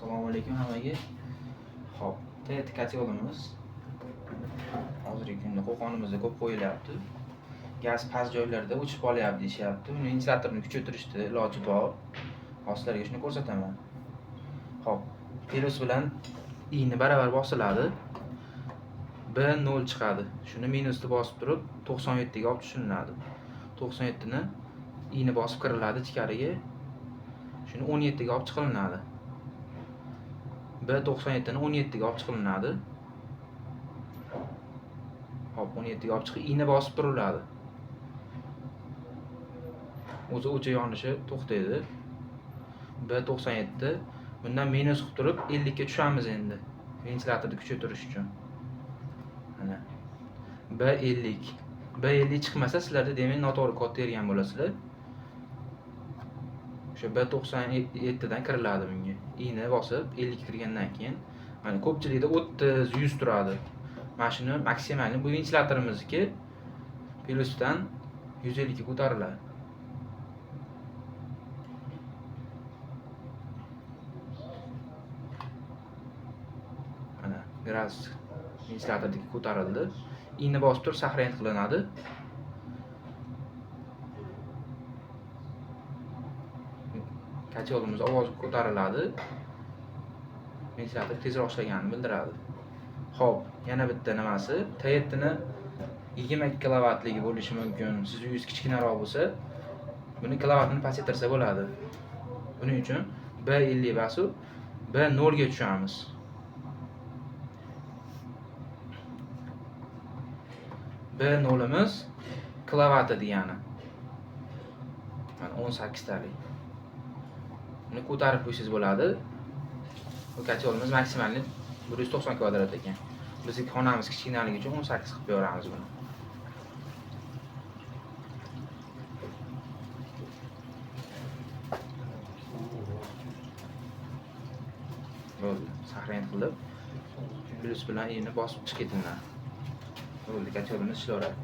Assalomu alaykum hammaga. Xo'p, TT yo'limiz. Hozirgi kunda Qo'qonimizda ko'p qo'yilyapti. Gaz past joylarda o'chib qolyapti deyishyapti. Uni ventilyatorni kuchaytirishda iloji bor. Hozirlarga shuni ko'rsataman. Xo'p, plus bilan i'ni baravar bosiladi. B0 chiqadi. Shuni minusni bosib turib 97 ga olib tushiriladi. 97 ni i'ni bosib kiriladi ichkariga. Shuni 17 ga olib chiqilinadi. B97 ni 17 ga olib chiqilinadi. Hop, 17 ga olib chiqib i'ni bosib turiladi. O'zi o'cha yonishi to'xtaydi. B97 bundan minus qilib turib 50 ga tushamiz endi. Ventilyatorni kuchaytirish uchun. Mana B50. B50 chiqmasa sizlarda demak noto'g'ri kod tergan bo'lasizlar. O'sha B97 dan kiriladi bunga. I'ni bosib 50 ga kirgandan keyin mana ko'pchilikda 30, 100 turadi. Mana shuni maksimalni bu ventilyatorimizniki plusdan 150 ga ko'tariladi. Mana gradus ventilyatorniki ko'tarildi. I'ni bosib turib saqlanib qilinadi. Kacholimiz ovozi ko'tariladi. Ventilyator tezroq ishlaganini bildiradi. Xo'p, yana bitta nimasi, T7 ni 22 kilovatligi bo'lishi mumkin. Siz uyingiz kichkinaroq bo'lsa, buni kilovatini pasaytirsa bo'ladi. Buning uchun B50 bosib B0 ga tushamiz. B0imiz kilovati degani. Mana 18 talik. Buni ko'tarib qo'ysangiz bo'ladi. Bu kacholimiz maksimalni 190 kvadrat ekan. Bizning xonamiz kichkinaligi uchun 18 qilib beramiz buni. Bo'ldi, saqlanib qilib, plus bilan i'ni bosib chiqib ketinglar. Bo'ldi, kacholimiz ishlayveradi.